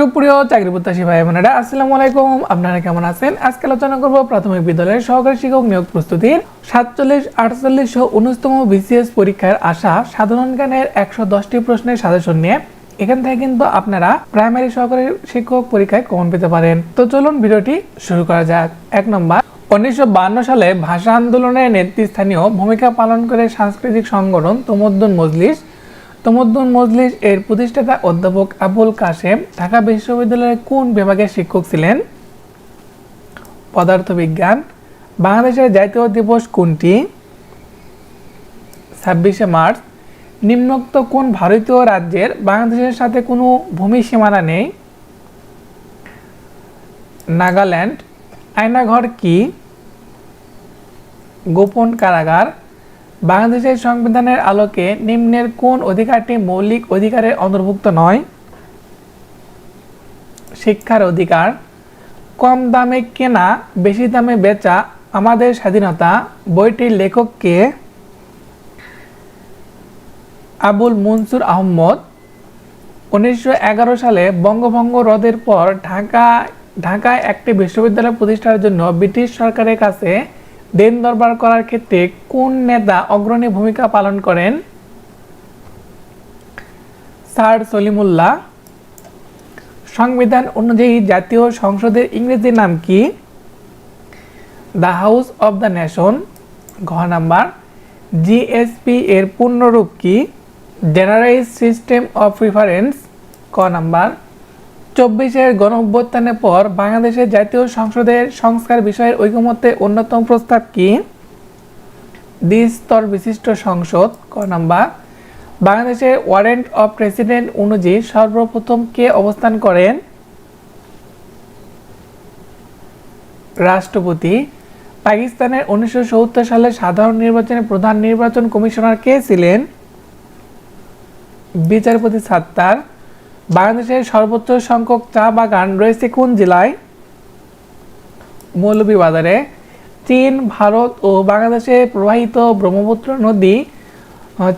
সুপ্রিয় চাকরি প্রত্যাশী ভাই বোনেরা, আসসালামু আলাইকুম। আপনারা কেমন আছেন? আজকে আলোচনা করব প্রাথমিক বিদ্যালয়ের সহকারী শিক্ষক নিয়োগ প্রস্তুতির 47, 48 ও 19তম বিসিএস পরীক্ষার আসা সাধারণ জ্ঞানের 110টি প্রশ্নের সাজেশন নিয়ে। এখান থেকে কিন্তু আপনারা প্রাইমারি সহকারী শিক্ষক পরীক্ষায় কমন পেতে পারেন। তো চলুন ভিডিওটি শুরু করা যাক। 1 নম্বর, 1952 সালে ভাষা আন্দোলনের নেতৃস্থানীয় ভূমিকা পালন করে সাংস্কৃতিক সংগঠন তমদ্দুন মজলিস এর প্রতিষ্ঠাতা অধ্যাপক আবুল কাশেম ঢাকা বিশ্ববিদ্যালয়ের কোন বিভাগের শিক্ষক ছিলেন? পদার্থবিজ্ঞান। বাংলাদেশের জাতীয় দিবস কোনটি? 26শে মার্চ। নিম্নোক্ত কোন ভারতীয় রাজ্যের বাংলাদেশের সাথে কোনো ভূমি সীমানা নেই? নাগাল্যান্ড। আয়নাঘর কি? গোপন কারাগার। বাংলাদেশের সংবিধানের আলোকে নিম্নের কোন অধিকারটি মৌলিক অধিকারের অন্তর্ভুক্ত নয়? শিক্ষার অধিকার। কম দামে কেনা বেশি দামে বেচা আমাদের স্বাধীনতা বইটির লেখক কে? আবুল মনসুর আহমদ। 1911 সালে বঙ্গভঙ্গ রদের পর ঢাকায় একটি বিশ্ববিদ্যালয় প্রতিষ্ঠার জন্য ব্রিটিশ সরকারের কাছে দেন দরবার করার ক্ষেত্রে কোন নেতা অগ্রণী ভূমিকা পালন করেন? স্যার সলিমুল্লাহ। সংবিধান অনুযায়ী জাতীয় সংসদের ইংরেজি নাম কি? The house of the nation. ঘ নাম্বার। জিএসপি এর পূর্ণরূপ কি? General system of preference. ক নাম্বার। 24-এর গণঅভ্যুত্থানের পর বাংলাদেশের জাতীয় সংসদের সংস্কার বিষয়ের ঐকমত্যে অন্যতম প্রস্তাব কি? দ্বিস্তর বিশিষ্ট সংসদ। ক নাম্বার। বাংলাদেশের ওয়ারেন্ট অফ প্রেসিডেন্ট অনুযায়ী সর্বপ্রথম কে অবস্থান করেন? রাষ্ট্রপতি। পাকিস্তানের 1970 সালের সাধারণ নির্বাচনে প্রধান নির্বাচন কমিশনার কে ছিলেন? বিচারপতি সাত্তার। বাংলাদেশের সর্বোচ্চ সংখ্যক চা বাগান রয়েছে কোন জেলায়? মৌলভীবাজারে। চীন, ভারত ও বাংলাদেশে প্রবাহিত ব্রহ্মপুত্র নদী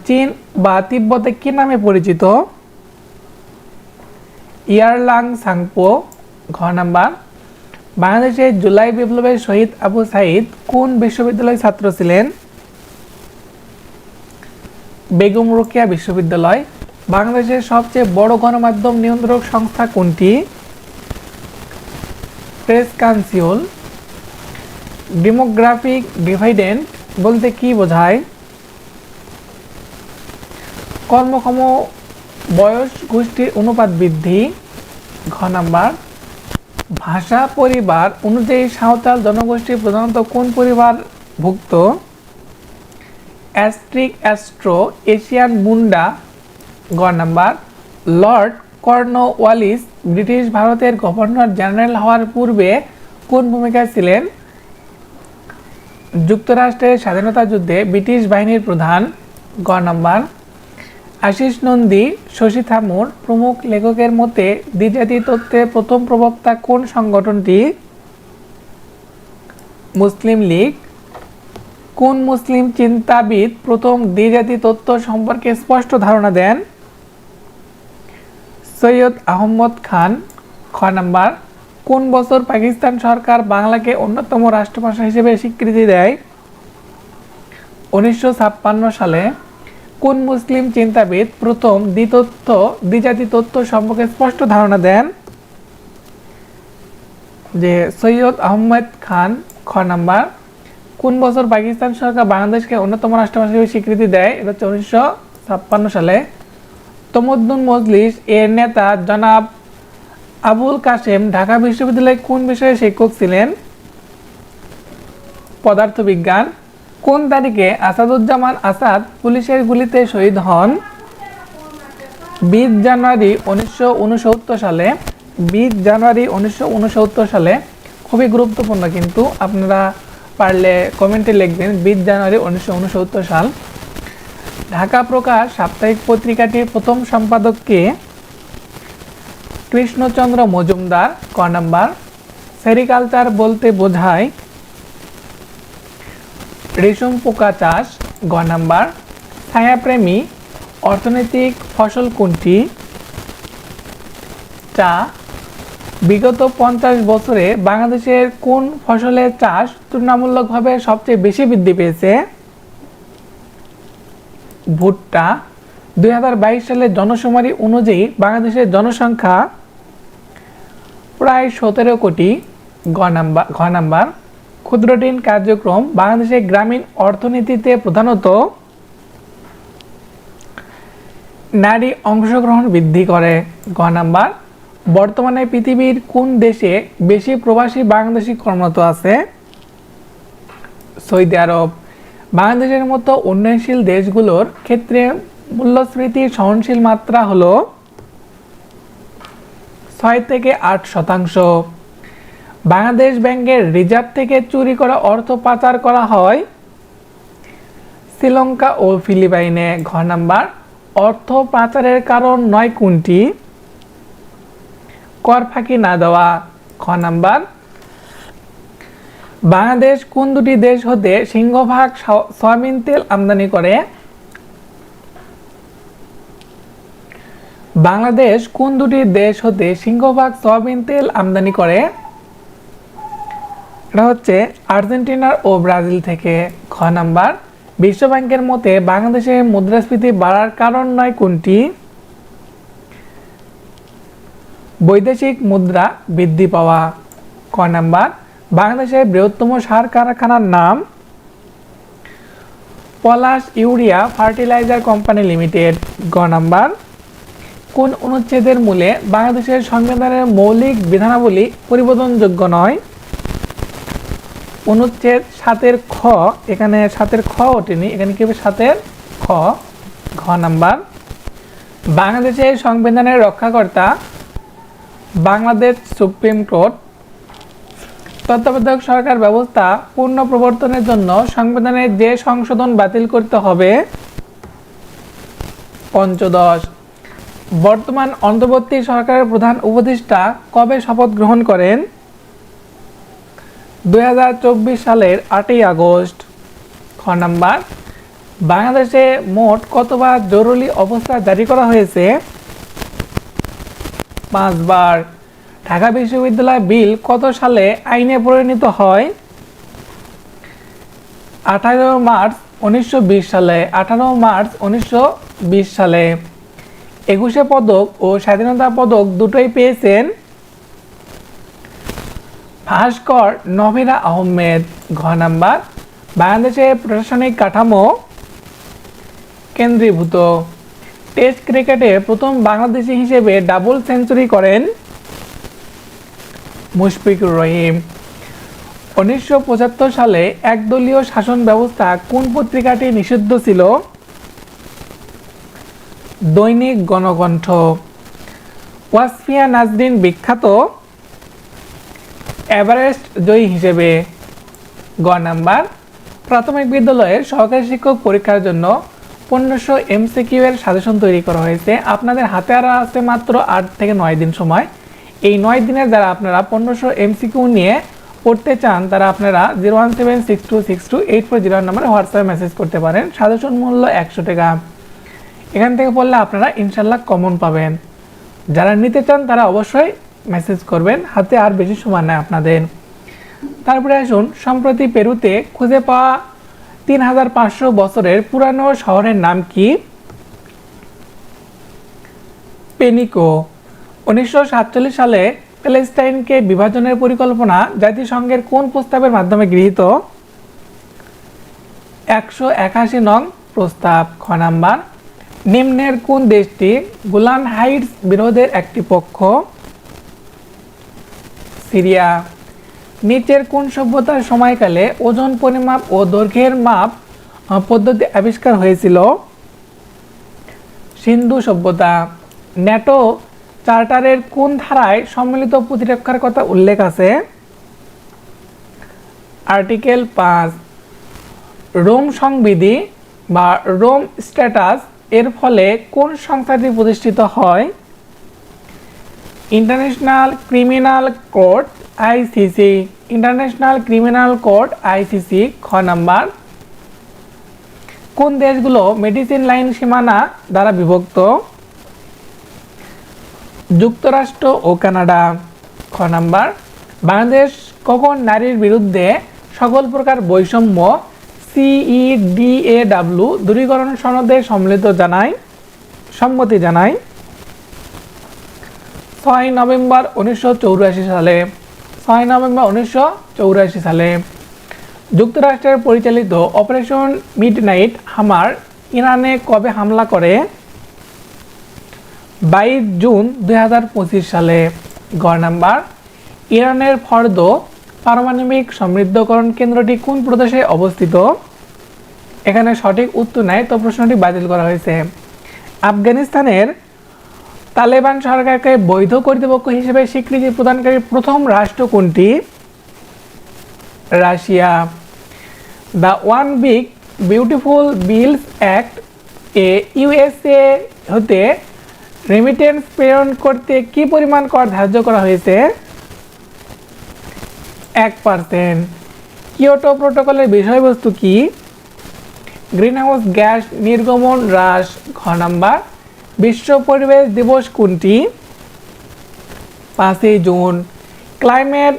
চীন বা তিব্বতে কি নামে পরিচিত? ইয়ারলাং সাংপো। ঘ নাম্বার। বাংলাদেশের জুলাই বিপ্লবের শহীদ আবু সাইদ কোন বিশ্ববিদ্যালয়ের ছাত্র ছিলেন? বেগম রোকেয়া বিশ্ববিদ্যালয়। বাংলাদেশের সবচেয়ে বড় গণমাধ্যম নিয়ন্ত্রক সংস্থা কোনটি? Press council. ডেমোগ্রাফিক ডিভাইডেন্ট বলতে কি বোঝায়? কর্মক্ষম বয়স গোষ্ঠীর অনুপাত বৃদ্ধি। ঘ নাম্বার। ভাষা পরিবার অনুযায়ী সাঁওতাল জনগোষ্ঠী প্রধানত কোন পরিবার ভুক্ত? অ্যাস্ট্রিক অ্যাস্ট্রো এশিয়ান মুন্ডা। গ নাম্বার। লর্ড কর্নওয়ালিস ব্রিটিশ ভারতের গভর্নর জেনারেল হওয়ার পূর্বে কোন ভূমিকায় ছিলেন? যুক্তরাষ্ট্রের স্বাধীনতা যুদ্ধে ব্রিটিশ বাহিনীর প্রধান। গ নাম্বার। আশিস নন্দী, শশী থারুর প্রমুখ লেখকের মতে দ্বিজাতি তত্ত্বের প্রথম প্রবক্তা কোন সংগঠনটি? মুসলিম লীগ। কোন মুসলিম চিন্তাবিদ প্রথম দ্বিজাতি তত্ত্ব সম্পর্কে স্পষ্ট ধারণা দেন? সৈয়দ আহমদ খান। খ নাম্বার। কোন বছর পাকিস্তান সরকার বাংলাকে অন্যতম রাষ্ট্রভাষা হিসেবে স্বীকৃতি দেয়? 1956 সালে। কোন মুসলিম চিন্তাবিদ প্রথম দ্বিজাতি তত্ত্ব সম্পর্কে স্পষ্ট ধারণা দেন? যে সৈয়দ আহমদ খান। খ নাম্বার। কোন বছর পাকিস্তান সরকার বাংলাদেশকে অন্যতম রাষ্ট্রভাষা হিসেবে স্বীকৃতি দেয়? এটা হচ্ছে 1956 সালে। তমদ্দুন মজলিস এর নেতা জনাব আবুল কাশেম ঢাকা বিশ্ববিদ্যালয়ে কোন বিষয়ে শিক্ষক ছিলেন? পদার্থবিজ্ঞান। কোন তারিখে আসাদুজ্জামান আসাদ পুলিশের গুলিতে শহীদ হন? 20 জানুয়ারি 1969 সালে। 20 জানুয়ারি 1969 সালে। খুবই গুরুত্বপূর্ণ, কিন্তু আপনারা পারলে কমেন্টে লিখবেন 20 জানুয়ারি 1969 সাল। ঢাকা প্রকাশ সাপ্তাহিক পত্রিকাটির প্রথম সম্পাদক কে? কৃষ্ণচন্দ্র মজুমদার। ক নাম্বার। সেরিকালচার বলতে বোঝায়? রেশম পোকা চাষ। গ নাম্বার। ছায়াপ্রেমী অর্থনৈতিক ফসল কোনটি? চা। বিগত 50 বছরে বাংলাদেশের কোন ফসলের চাষ তুলনামূলকভাবে সবচেয়ে বেশি বৃদ্ধি পেয়েছে? ভুট্টা। 2022 সালের জনশুমারি অনুযায়ী বাংলাদেশের জনসংখ্যা প্রায় 17 কোটি। ঘ নাম্বার ক্ষুদ্র ঋণ কার্যক্রম বাংলাদেশের গ্রামীণ অর্থনীতিতে প্রধানত নারী অংশগ্রহণ বৃদ্ধি করে। ঘ নাম্বার বর্তমানে পৃথিবীর কোন দেশে বেশি প্রবাসী বাংলাদেশি কর্মরত আছে? সৌদি আরব। বাংলাদেশের মতো উন্নয়নশীল দেশগুলোর ক্ষেত্রে মূল্যস্ফীতির সহনশীল মাত্রা হল 6 থেকে 8%। বাংলাদেশ ব্যাংকের রিজার্ভ থেকে চুরি করা অর্থ পাচার করা হয় শ্রীলঙ্কা ও ফিলিপাইনে। ঘ নাম্বার অর্থ পাচারের কারণ নয় কোনটি? কর ফাঁকি না দেওয়া। খ নাম্বার বাংলাদেশ কোন দুটি দেশ হতে সিংহভাগ সয়াবিন তেল আমদানি করে? বাংলাদেশ কোন দুটি দেশ হতে সিংহভাগ সয়াবিন তেল আমদানি করে? এটা হচ্ছে আর্জেন্টিনা ও ব্রাজিল থেকে। খ নাম্বার বিশ্বব্যাংকের মতে বাংলাদেশে মুদ্রাস্ফীতি বাড়ার কারণ নয় কোনটি? বৈদেশিক মুদ্রা বৃদ্ধি পাওয়া। ক নাম্বার বাংলাদেশের বৃহত্তম সার কারখানার নাম? পলাশ ইউরিয়া ফার্টিলাইজার কোম্পানি লিমিটেড। গ নাম্বার কোন অনুচ্ছেদের মূলে বাংলাদেশের সংবিধানের মৌলিক বিধানাবলী পরিবর্তনযোগ্য নয়? অনুচ্ছেদ 7-এর খ। এখানে 7-এর খ ওঠেনি, এখানে কি হবে 7-এর খ। ঘ নাম্বার বাংলাদেশের সংবিধানের রক্ষাকর্তা বাংলাদেশ সুপ্রিম কোর্ট। তত্ত্বাবধায়ক সরকার ব্যবস্থা পূর্ণ প্রবর্তনের জন্য সংবিধানের যে সংশোধন বাতিল করতে হবে? পঞ্চদশ। বর্তমান অন্তর্বর্তী সরকারের প্রধান উপদেষ্টা কবে শপথ গ্রহণ করেন? 2024 সালের 8ই আগস্ট। খ নাম্বার বাংলাদেশে মোট কতবার জরুরি অবস্থা জারি করা হয়েছে? 5 বার। ঢাকা বিশ্ববিদ্যালয় বিল কত সালে আইনে পরিণত হয়? 18 মার্চ 1920 সালে। 18 মার্চ 1920 সালে। 21 পদক ও স্বাধীনতা পদক দুটোই পেয়েছেন ভাস্কর নভিরা আহমেদ। ঘ নাম্বার বাংলাদেশের প্রশাসনিক কাঠামো কেন্দ্রীভূত। টেস্ট ক্রিকেটে প্রথম বাংলাদেশি হিসেবে ডাবল সেঞ্চুরি করেন মুশফিকুর রহিম। 1975 সালে একদলীয় শাসন ব্যবস্থা কোন পত্রিকাটি নিষিদ্ধ ছিল? দৈনিক গণকণ্ঠ। ওয়াসফিয়া নাজরিন বিখ্যাত এভারেস্ট জয়ী হিসেবে। গ নাম্বার প্রাথমিক বিদ্যালয়ের সহকারী শিক্ষক পরীক্ষার জন্য 1500 MCQ এর সাজেশন তৈরি করা হয়েছে। আপনাদের হাতে আর আছে মাত্র 8 থেকে 9 দিন সময়। এই 9 দিনের যারা আপনারা 1500 MCQ নিয়ে পড়তে চান তারা আপনারা 01762628401 নম্বরে হোয়াটসঅ্যাপে মেসেজ করতে পারেন। সাজেশন মূল্য 100 টাকা। এখান থেকে পড়লে আপনারা ইনশাল্লাহ কমন পাবেন। যারা নিতে চান তারা অবশ্যই মেসেজ করবেন, হাতে আর বেশি সময় নেই আপনাদের। তারপরে আসুন সম্প্রতি পেরুতে খুঁজে পাওয়া 3500 বছরের পুরানো শহরের নাম কি? পেনিকো। 1947 সালে প্যালেস্টাইনকে বিভাজনের পরিকল্পনা জাতিসংঘের কোন প্রস্তাবের মাধ্যমে গৃহীত? 181 নং প্রস্তাব। খ নাম্বার নিম্নের কোন দেশটি গোলান হাইটস বিরোধের একটি পক্ষ? সিরিয়া। নিচের কোন সভ্যতার সময়কালে ওজন পরিমাপ ও দৈর্ঘ্যের মাপ পদ্ধতি আবিষ্কার হয়েছিল? সিন্ধু সভ্যতা। ন্যাটো চার্টারের কোন ধারায় সম্মিলিত প্রতিরক্ষার কথা উল্লেখ আছে? আর্টিকেল 5। রোম সংবিধি বা রোম স্ট্যাটাস এর ফলে কোন সংস্থাটি প্রতিষ্ঠিত হয়? International criminal court ICC. International criminal court ICC. খ নাম্বার কোন দেশগুলো মেডিসিন লাইন সীমানা দ্বারা বিভক্ত? যুক্তরাষ্ট্র ও কানাডা। খ নাম্বার বাংলাদেশ কখন নারীর বিরুদ্ধে সকল প্রকার বৈষম্য CEDAW দূরীকরণ সনদে সম্মতি জানায় 6 নভেম্বর 1984 সালে 6 নভেম্বর 1984 সালে যুক্তরাষ্ট্রের পরিচালিত অপারেশন মিডনাইট হামার ইরানে কবে হামলা করে 22 জুন 2025 সালে গ নাম্বার ইরানের ফর্দো পারমাণবিক সমৃদ্ধকরণ কেন্দ্রটি কোন প্রদেশে অবস্থিত এখানে সঠিক উত্তর নাই, তো প্রশ্নটি বাতিল করা হয়েছে। আফগানিস্তানের তালেবান সরকারকে বৈধ কর্তৃপক্ষ হিসেবে স্বীকৃতি প্রদানকারী প্রথম রাষ্ট্র কোনটি Russia. The one big beautiful bills act USA হতে রেমিটেন্স প্রেরণ করতে কি পরিমাণ কর ধার্য করা হয়েছে 1%। কিয়োটো প্রোটোকলের বিষয়বস্তু কি গ্রিনহাউস গ্যাস নির্গমন হ্রাস। ঘ নাম্বার বিশ্ব পরিবেশ দিবস কোনটি 5 জুন। ক্লাইমেট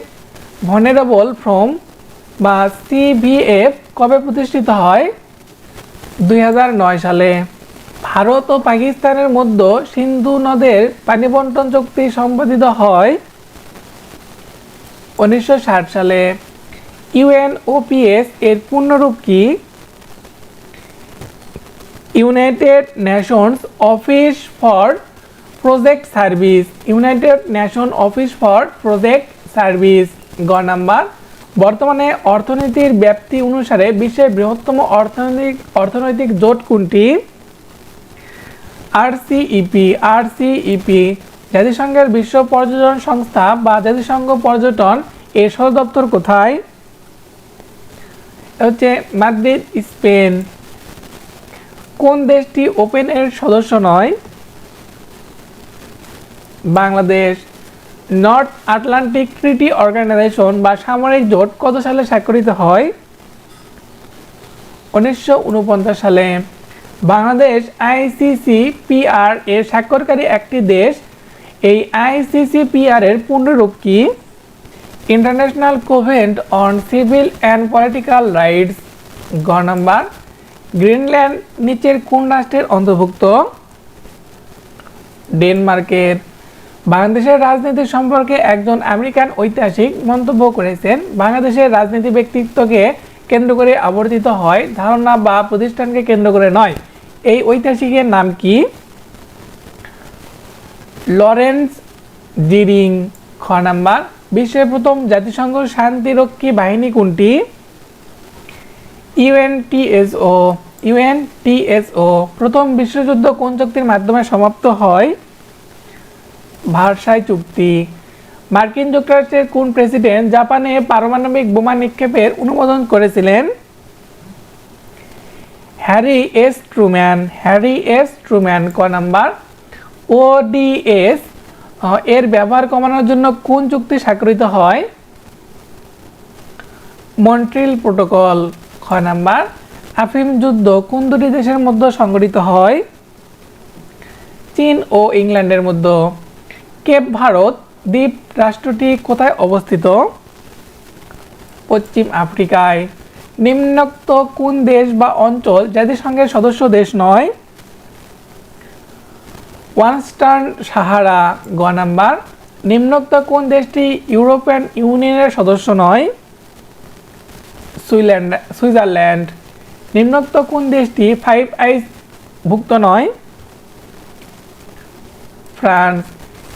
ভালনারেবল ফ্রম বা CVF কবে প্রতিষ্ঠিত হয় 2009 সালে। ভারত ও পাকিস্তানের মধ্যে সিন্ধু নদের পানি বন্টন চুক্তি সম্পাদিত হয় 1960 সালে। UNOPS এর পূর্ণরূপ কি United Nations office for project service. United nation office for project service. গ নাম্বার বর্তমানে অর্থনীতির ব্যাপ্তি অনুসারে বিশ্বের বৃহত্তম অর্থনৈতিক জোট কোনটি RCEP। জাতিসংঘের বিশ্ব পর্যটন সংস্থা বা জাতিসংঘ পর্যটন এর সদর দপ্তর কোথায় হচ্ছে মাদ্রিদ, স্পেন। কোন দেশটি ওপেন এর সদস্য নয় Bangladesh. North Atlantic treaty organization বা সামরিক জোট কত সালে স্বাক্ষরিত হয় 1949 সালে। বাংলাদেশ ICCPR এর স্বাক্ষরকারী একটি দেশ। এই ICCPR এর পূর্ণরূপ কি international Covent on civil and political rights. গ নাম্বার গ্রিনল্যান্ড নিচের কোন রাষ্ট্রের অন্তর্ভুক্ত ডেনমার্কের। বাংলাদেশের রাজনীতি সম্পর্কে একজন আমেরিকান ঐতিহাসিক মন্তব্য করেছেন বাংলাদেশের রাজনীতি ব্যক্তিত্বকে কেন্দ্র করে আবর্তিত হয়, ধারণা বা প্রতিষ্ঠানকে কেন্দ্র করে নয়। এই ঐতিহাসিকের নাম কি লরেন্স ডিরিং। খ নাম্বার বিশ্বের প্রথম জাতিসংঘ শান্তিরক্ষী বাহিনী কোনটি UNTSO। প্রথম বিশ্বযুদ্ধ কোন চুক্তির মাধ্যমে সমাপ্ত হয় ভার্সাই চুক্তি। মার্কিন যুক্তরাষ্ট্রের কোন প্রেসিডেন্ট জাপানে পারমাণবিক বোমা নিক্ষেপের অনুমোদন করেছিলেন হ্যারি এস ট্রুম্যান। ক নাম্বার ODS এর ব্যবহার কমানোর জন্য কোন চুক্তি স্বাক্ষরিত হয় মন্ট্রিল প্রোটোকল। খ নাম্বার আফিম যুদ্ধ কোন দুটি দেশের মধ্যে সংঘটিত হয় চীন ও ইংল্যান্ডের মধ্যে। কেপ ভারত দ্বীপ রাষ্ট্রটি কোথায় অবস্থিত পশ্চিম আফ্রিকায়। নিম্নোক্ত কোন দেশ বা অঞ্চল জাতিসংঘের সদস্য দেশ নয় ওয়ানস্টার্ন সাহারা। গ নাম্বার নিম্নোক্ত কোন দেশটি ইউরোপিয়ান ইউনিয়নের সদস্য নয় সুইজারল্যান্ড। নিম্নোক্ত কোন দেশটি 5 আইস ভুক্ত নয় ফ্রান্স।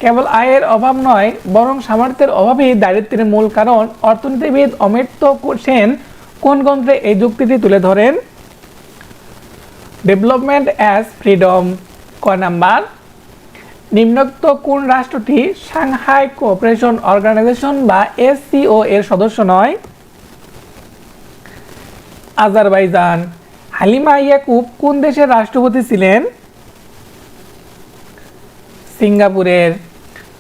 কেবল আয়ের অভাব নয় বরং সামর্থ্যের অভাবই দারিদ্র্যের মূল কারণ অর্থনীতিবিদ অমর্ত্য সেন কোন গ্রন্থে এই যুক্তিটি তুলে ধরেন ডেভেলপমেন্ট অ্যাজ ফ্রিডম। ক নাম্বার নিম্নোক্ত কোন রাষ্ট্রটি সাংহাই কোঅপারেশন অর্গানাইজেশন বা SCO এর সদস্য নয় আজারবাইজান। হালিমা ইয়াকুব কোন দেশের রাষ্ট্রপতি ছিলেন সিঙ্গাপুরের।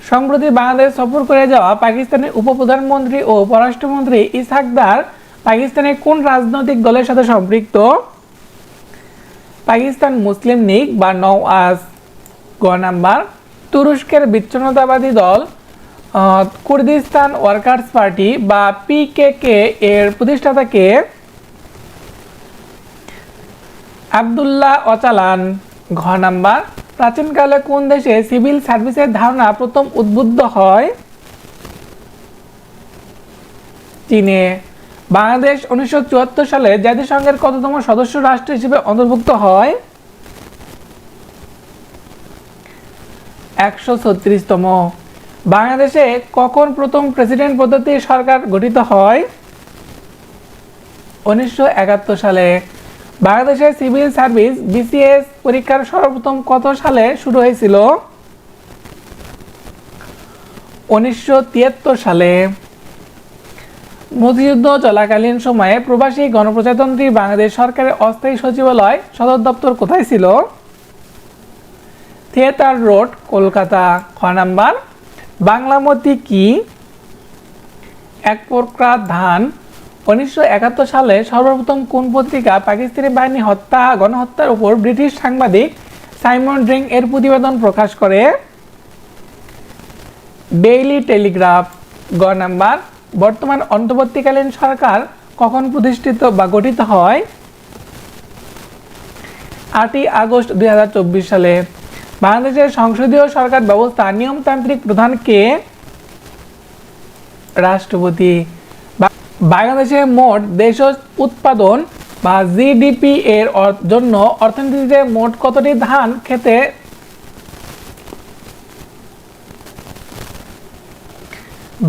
সম্প্রতি বাংলাদেশ সফর করে যাওয়া পাকিস্তানের উপপ্রধানমন্ত্রী ও পররাষ্ট্রমন্ত্রী ইসহাক দার পাকিস্তানের কোন রাজনৈতিক দলের সাথে সম্পৃক্ত পাকিস্তান মুসলিম লীগ বা নওয়াজ। গ নাম্বার তুরস্কের বিচ্ছিন্নতাবাদী দল কুর্দিস্তান ওয়ার্কার্স পার্টি বা পিকেকে এর প্রতিষ্ঠাতাকে? আব্দুল্লাহ অচালান। ঘ নাম্বার, প্রাচীনকালে কোন দেশে সিভিল সার্ভিসের ধারণা প্রথম উদ্বুদ্ধ হয়? চীনে। বাংলাদেশ 1974 সালে জাতিসংঘের কততম সদস্য রাষ্ট্র হিসেবে অন্তর্ভুক্ত হয়? 136তম। বাংলাদেশে কখন প্রথম প্রেসিডেন্ট পদ্ধতির সরকার গঠিত হয়? 1971 সালে। বাংলাদেশের সিভিল সার্ভিস বিসিএস পরীক্ষার সর্বপ্রথম কত সালে শুরু হয়েছিল? 1973 সালে। মুক্তিযুদ্ধ চলাকালীন সময়ে প্রবাসী গণপ্রজাতন্ত্রী বাংলাদেশ সরকারের অস্থায়ী সচিবালয় সদর দপ্তর কোথায় ছিল? Theatre road, Kolkata. খ নাম্বার, বাংলামতি কি? এক প্রকার ধান। 1971 সালে সর্বপ্রথম কোন পত্রিকা পাকিস্তানি বাহিনী গণহত্যার উপর ব্রিটিশ সাংবাদিক সাইমন ড্রিং এর প্রতিবেদন প্রকাশ করে? Daily Telegraph. গ নাম্বার, বর্তমান অন্তর্বর্তীকালীন সরকার কখন প্রতিষ্ঠিত বা গঠিত হয়? 8ই আগস্ট 2024 সালে। বাংলাদেশের সংসদীয় সরকার ব্যবস্থা নিয়মতান্ত্রিক প্রধান কে? রাষ্ট্রপতি। বাংলাদেশের মোট দেশ উৎপাদন বা জিডিপি এর জন্য অর্থনীতিতে মোট কতটি ধান খেতে?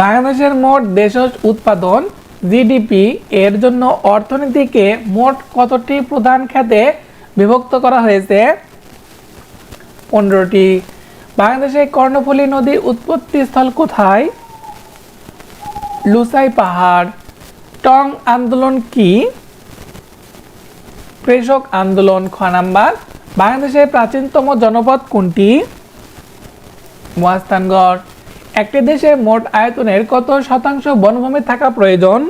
বাংলাদেশের মোট দেশ উৎপাদন জিডিপি এর জন্য অর্থনীতিকে মোট কতটি প্রধান খাতে বিভক্ত করা হয়েছে? 15টি। বাংলাদেশের কর্ণফুলী নদীর উৎপত্তি স্থল কোথায়? লুসাই পাহাড়। টং আন্দোলন কি? কৃষক আন্দোলন। খ নাম্বার, বাংলাদেশের প্রাচীনতম জনপদ কোনটি? মহাস্থানগড়। একটি দেশের মোট আয়তনের কত শতাংশ বনভূমি থাকা প্রয়োজন?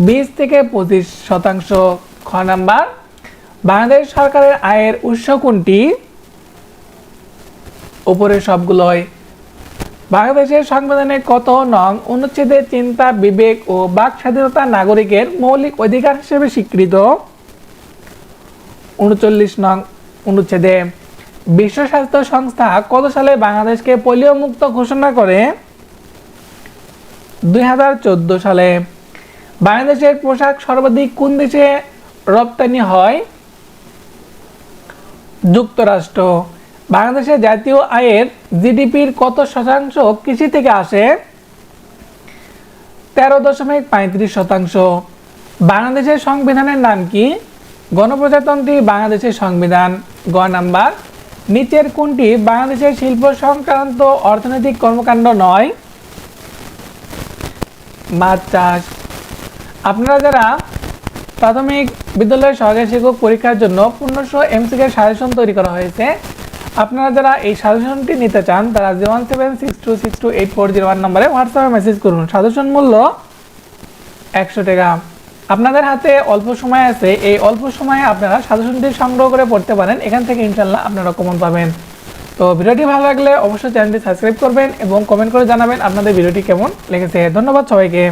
20 থেকে 25%। খ নাম্বার, বাংলাদেশ সরকারের আয়ের উৎস কোনটি? উপরের সবগুলোই। বাংলাদেশের সংবিধানে কত নং অনুচ্ছেদে চিন্তা, বিবেক ও বাক স্বাধীনতা নাগরিকের মৌলিক অধিকার হিসেবে স্বীকৃত? 39 নং অনুচ্ছেদে। বিশ্ব স্বাস্থ্য সংস্থা কত সালে বাংলাদেশকে পোলিও মুক্ত ঘোষণা করে? 2014 সালে। বাংলাদেশের পোশাক সর্বাধিক কোন দেশে রপ্তানি হয়? যুক্তরাষ্ট্র। বাংলাদেশের জাতীয় আয়ের জিডিপির কত শতাংশ কৃষি থেকে আসে? 13.35%। বাংলাদেশের সংবিধানের নাম কি? গণপ্রজাতন্ত্রী বাংলাদেশের সংবিধান। গ নাম্বার, নিচের কোনটি বাংলাদেশের শিল্প সংক্রান্ত অর্থনৈতিক কর্মকাণ্ড নয়? মাছ চাষ। আপনারা যারা প্রাথমিক বিদ্যালয়ের সহকারী শিক্ষক পরীক্ষার জন্য 1500 এমসিকিউ সাজেশন তৈরি করা হয়েছে, আপনারা যারা এই সাজেশনটি নিতে চান তারা 01762628401 নম্বরে হোয়াটসঅ্যাপে মেসেজ করুন। সাজেশন মূল্য 100 টাকা। আপনাদের হাতে অল্প সময় আছে, এই অল্প সময়ে আপনারা সাজেশনটি সংগ্রহ করে পড়তে পারেন। এখান থেকে ইনশাল্লাহ আপনারা কমন পাবেন। তো ভিডিওটি ভালো লাগলে অবশ্যই চ্যানেলটি সাবস্ক্রাইব করবেন এবং কমেন্ট করে জানাবেন আপনাদের ভিডিওটি কেমন লেগেছে। ধন্যবাদ সবাইকে।